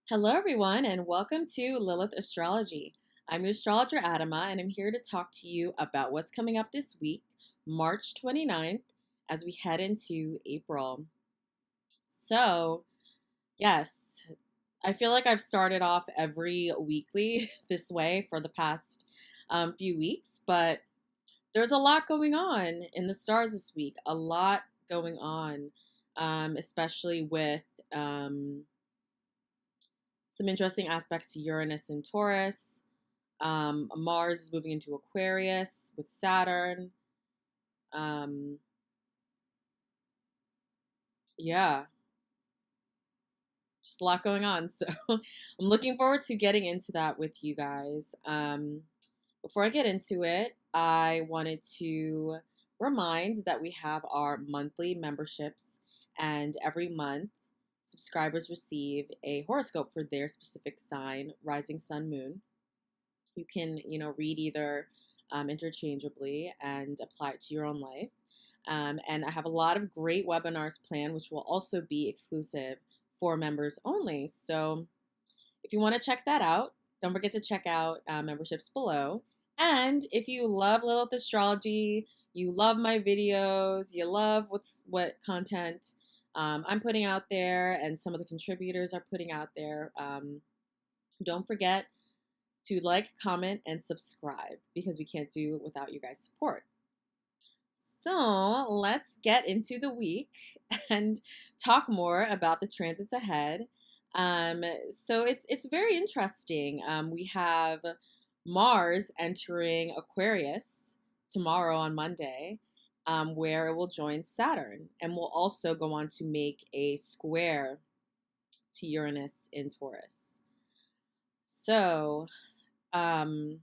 Hello, everyone, and welcome to Lilith Astrology. I'm your astrologer, Adama, and I'm here to talk to you about what's coming up this week, March 29th, as we head into April. So, yes, I feel like I've started off every weekly this way for the past few weeks, but there's a lot going on in the stars this week. A lot going on, especially with. Some interesting aspects to Uranus and Taurus. Mars is moving into Aquarius with Saturn. Um, yeah, just a lot going on. So I'm looking forward to getting into that with you guys. Before I get into it, I wanted to remind that we have our monthly memberships, and every month, subscribers receive a horoscope for their specific sign, rising sun, moon. You can, read either interchangeably and apply it to your own life. And I have a lot of great webinars planned, which will also be exclusive for members only. So if you want to check that out, don't forget to check out memberships below. And if you love Lilith Astrology, you love my videos, you love what content I'm putting out there and some of the contributors are putting out there, don't forget to like, comment, and subscribe because we can't do it without you guys' support. So let's get into the week and talk more about the transits ahead. So it's very interesting. We have Mars entering Aquarius tomorrow on Monday, where it will join Saturn, and will also go on to make a square to Uranus in Taurus. So um,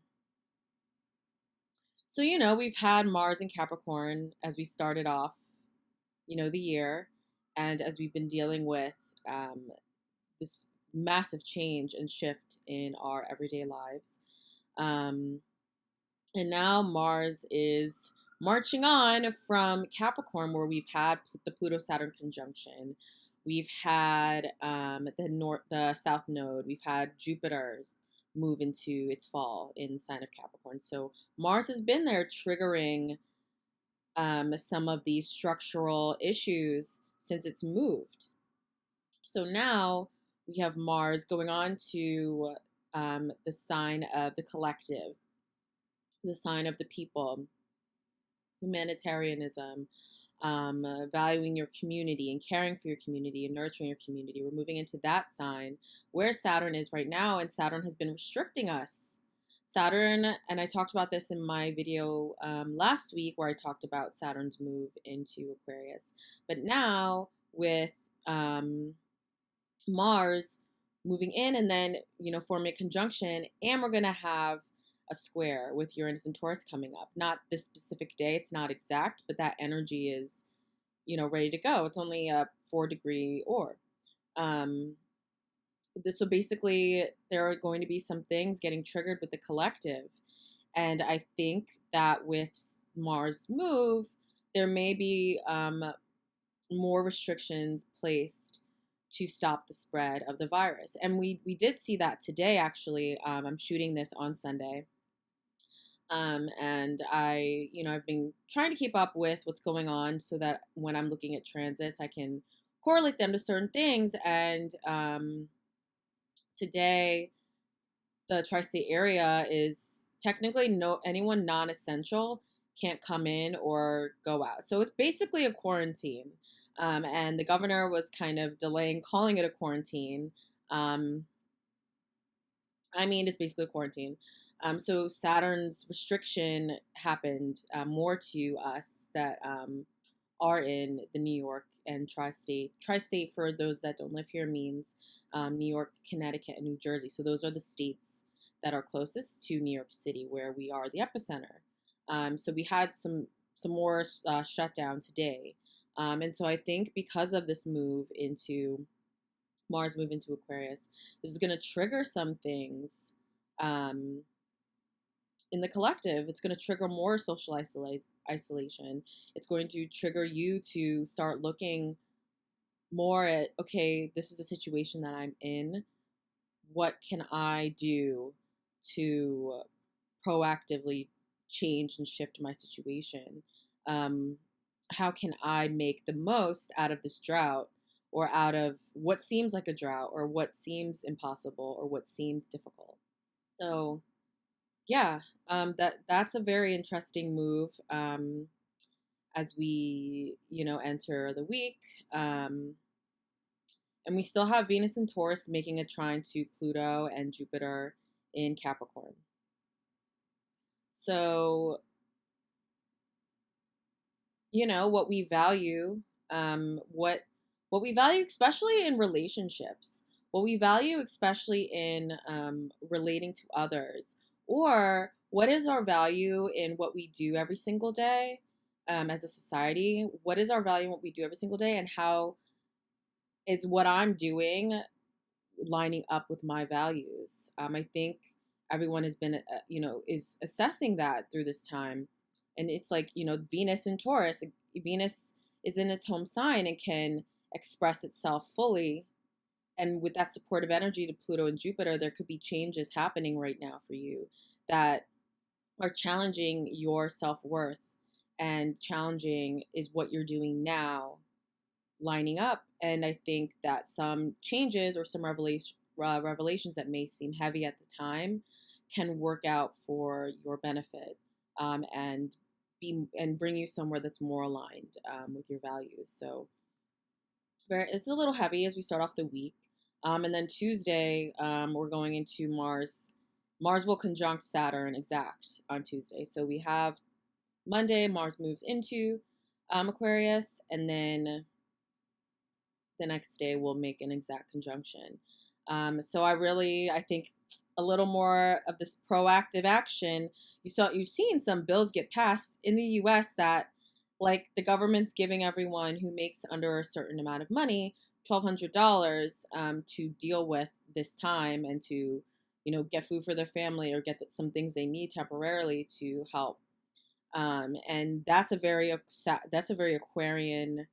we've had Mars in Capricorn as we started off, the year, and as we've been dealing with this massive change and shift in our everyday lives. Um, and now Mars is marching on from Capricorn, where we've had the Pluto-Saturn conjunction. We've had the South Node. We've had Jupiter's move into its fall in sign of Capricorn. So Mars has been there triggering some of these structural issues since it's moved. So now we have Mars going on to the sign of the collective, the sign of the people, humanitarianism, valuing your community and caring for your community and nurturing your community. We're moving into that sign where Saturn is right now, and Saturn has been restricting us. Saturn, and I talked about this in my video last week where I talked about Saturn's move into Aquarius. But now with Mars moving in and then, forming a conjunction, and we're going to have a square with Uranus and Taurus coming up. Not this specific day, it's not exact, but that energy is, ready to go. It's only a 4-degree orb. So basically, there are going to be some things getting triggered with the collective. And I think that with Mars' move, there may be more restrictions placed to stop the spread of the virus. And we did see that today, actually. I'm shooting this on Sunday. And I've been trying to keep up with what's going on so that when I'm looking at transits, I can correlate them to certain things. And today, the tri-state area is technically anyone non-essential can't come in or go out. So it's basically a quarantine. And the governor was kind of delaying calling it a quarantine. It's basically a quarantine. So Saturn's restriction happened more to us that are in the New York and tri-state. Tri-state, for those that don't live here, means New York, Connecticut, and New Jersey. So those are the states that are closest to New York City, where we are the epicenter. So we had some more shutdown today. And so I think because of this move into Mars move into Aquarius, this is going to trigger some things in the collective. It's going to trigger more social isolation. It's going to trigger you to start looking more at, okay, this is a situation that I'm in. what can I do to proactively change and shift my situation? Um, how can I make the most out of this drought, or out of what seems like a drought, or what seems impossible, or what seems difficult? So yeah, that's a very interesting move, as we enter the week. Um, and we still have Venus and Taurus making a trine to Pluto and Jupiter in Capricorn. So what we value, what we value, especially in relationships, what we value, especially in relating to others, or what is our value in what we do every single day, as a society. What is our value in what we do every single day, and how is what I'm doing lining up with my values? I think everyone has been, is assessing that through this time. And it's like, Venus in Taurus, Venus is in its home sign and can express itself fully. And with that supportive energy to Pluto and Jupiter, there could be changes happening right now for you that are challenging your self worth, and challenging is what you're doing now lining up. And I think that some changes or some revelations that may seem heavy at the time can work out for your benefit, and bring you somewhere that's more aligned, with your values. So it's a little heavy as we start off the week. And then Tuesday, we're going into Mars. Mars will conjunct Saturn exact on Tuesday. So we have Monday, Mars moves into Aquarius, and then the next day we'll make an exact conjunction. So I think a little more of this proactive action. You've seen some bills get passed in the U.S. that, like, the government's giving everyone who makes under a certain amount of money $1,200, to deal with this time, and to get food for their family, or get some things they need temporarily to help. And that's a very Aquarian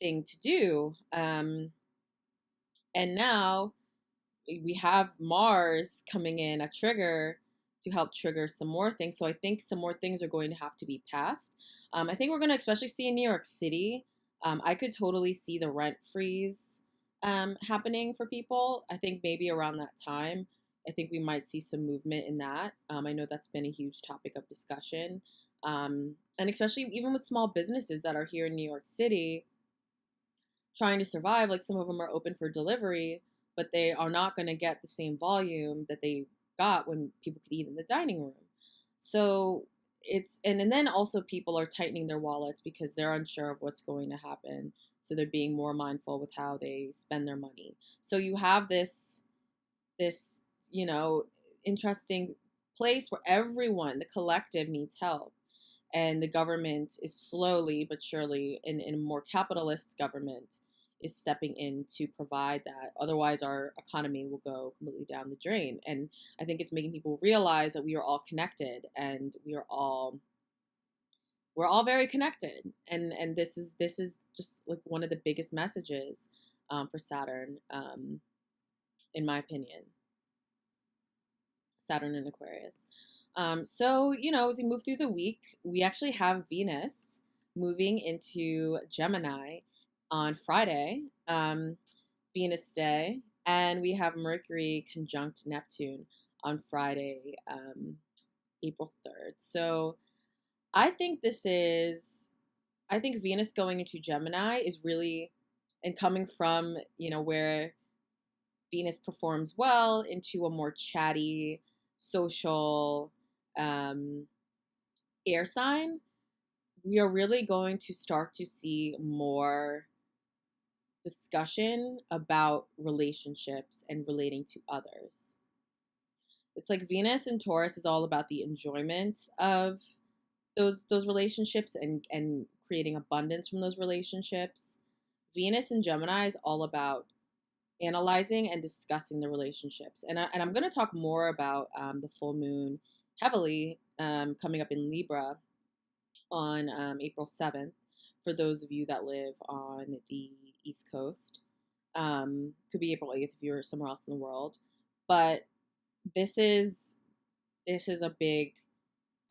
thing to do. And now we have Mars coming in, a trigger to help trigger some more things. So I think some more things are going to have to be passed. I think we're going to especially see in New York City. I could totally see the rent freeze happening for people. I think maybe around that time, I think we might see some movement in that. I know that's been a huge topic of discussion. And especially even with small businesses that are here in New York City trying to survive, like some of them are open for delivery, but they are not going to get the same volume that they got when people could eat in the dining room. So and then also people are tightening their wallets because they're unsure of what's going to happen. So they're being more mindful with how they spend their money. So you have this interesting place where everyone, the collective, needs help. And the government is slowly but surely, in a more capitalist government, is stepping in to provide that. Otherwise, our economy will go completely down the drain. And I think it's making people realize that we are all connected, and we're all very connected. And this is just like one of the biggest messages, for Saturn, in my opinion. Saturn and Aquarius. So, as we move through the week, we actually have Venus moving into Gemini on Friday, Venus Day, and we have Mercury conjunct Neptune on Friday, April 3rd. So I think Venus going into Gemini is really, and coming from, where Venus performs well, into a more chatty, social, air sign, we are really going to start to see more discussion about relationships and relating to others. It's like Venus in Taurus is all about the enjoyment of those relationships, and creating abundance from those relationships. Venus in Gemini is all about analyzing and discussing the relationships. And I'm going to talk more about the full moon heavily, coming up in Libra on April 7th, for those of you that live on the East Coast. Could be April 8th if you're somewhere else in the world. But this is a big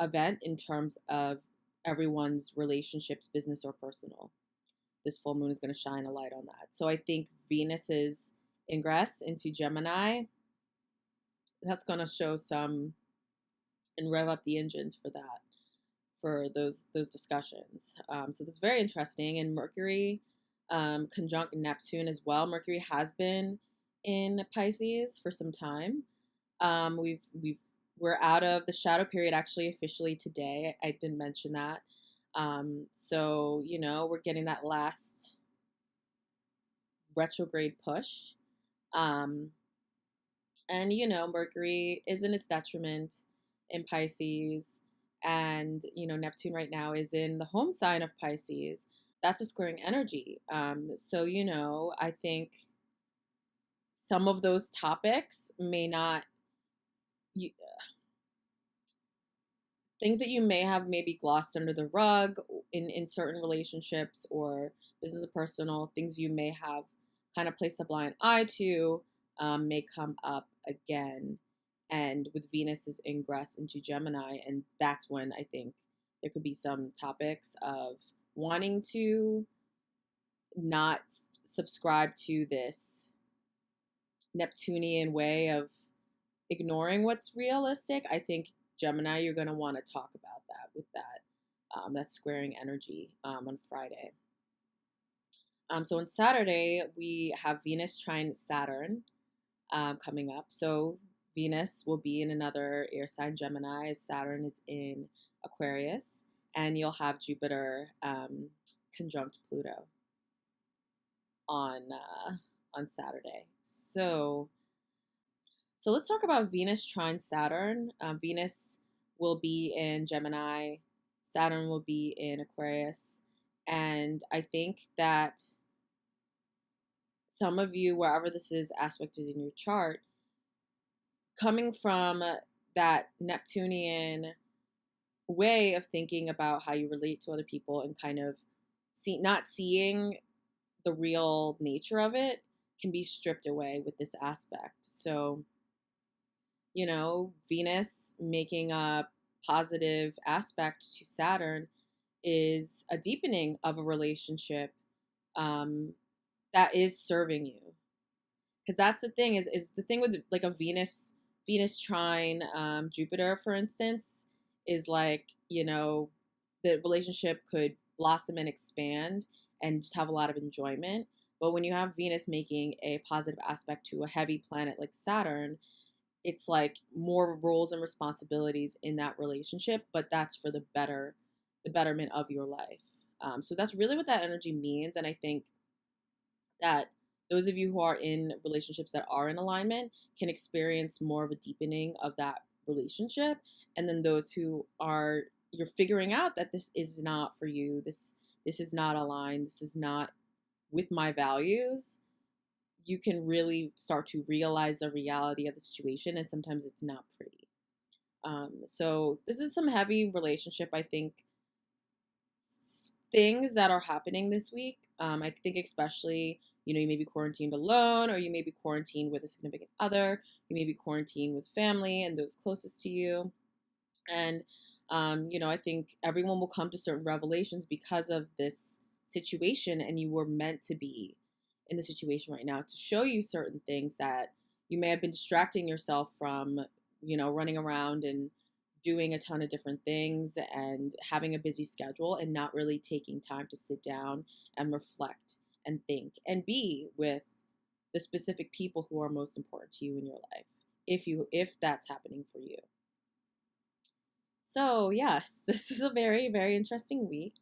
event in terms of everyone's relationships, business or personal. This full moon is going to shine a light on that. So I think Venus's ingress into Gemini, that's going to show some and rev up the engines for that, for those discussions. So that's very interesting. And Mercury conjunct Neptune as well. Mercury has been in Pisces for some time. We're out of the shadow period actually officially today. I didn't mention that. So we're getting that last retrograde push. And Mercury is in its detriment in Pisces, and Neptune right now is in the home sign of Pisces. That's a squaring energy. So I think some of those topics may not you, things that you may have maybe glossed under the rug in certain relationships or business or personal, things you may have kind of placed a blind eye to, may come up again. And with Venus's ingress into Gemini, and that's when I think there could be some topics of wanting to not subscribe to this Neptunian way of ignoring what's realistic. I think Gemini, you're going to want to talk about that with that squaring energy on Friday. So on Saturday, we have Venus trine Saturn coming up. So Venus will be in another air sign, Gemini, as Saturn is in Aquarius. And you'll have Jupiter conjunct Pluto on Saturday. So let's talk about Venus trine Saturn. Venus will be in Gemini. Saturn will be in Aquarius. And I think that some of you, wherever this is aspected in your chart, coming from that Neptunian way of thinking about how you relate to other people and kind of not seeing the real nature of it, can be stripped away with this aspect. So, Venus making a positive aspect to Saturn is a deepening of a relationship that is serving you. Because that's the thing, is the thing with like a Venus trine Jupiter, for instance, is like, the relationship could blossom and expand and just have a lot of enjoyment. But when you have Venus making a positive aspect to a heavy planet like Saturn, it's like more roles and responsibilities in that relationship, but that's for the betterment of your life. So that's really what that energy means. And I think that those of you who are in relationships that are in alignment can experience more of a deepening of that relationship. And then those who are, you're figuring out that this is not for you, this is not aligned, this is not with my values, you can really start to realize the reality of the situation, and sometimes it's not pretty. So this is some heavy relationship, I think, things that are happening this week. I think especially, you may be quarantined alone, or you may be quarantined with a significant other. You may be quarantined with family and those closest to you. And, I think everyone will come to certain revelations because of this situation, and you were meant to be in the situation right now to show you certain things that you may have been distracting yourself from, running around and doing a ton of different things and having a busy schedule and not really taking time to sit down and reflect and think and be with the specific people who are most important to you in your life, if that's happening for you. So yes, this is a very, very interesting week.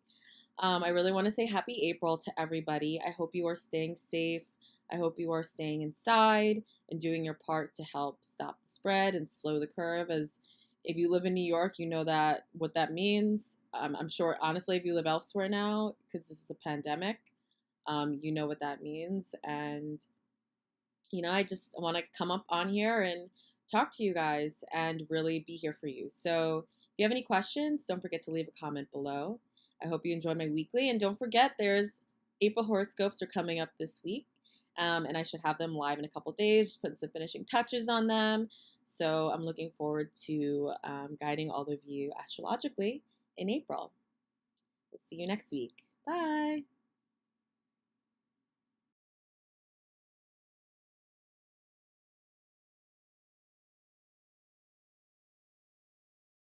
I really want to say happy April to everybody. I hope you are staying safe. I hope you are staying inside and doing your part to help stop the spread and slow the curve. As if you live in New York, you know that what that means. I'm sure, honestly, if you live elsewhere now, because this is the pandemic, you know what that means. And, I just want to come up on here and talk to you guys and really be here for you. So if you have any questions, don't forget to leave a comment below. I hope you enjoyed my weekly. And don't forget, there's April horoscopes are coming up this week. And I should have them live in a couple days, just putting some finishing touches on them. So I'm looking forward to guiding all of you astrologically in April. We'll see you next week. Bye.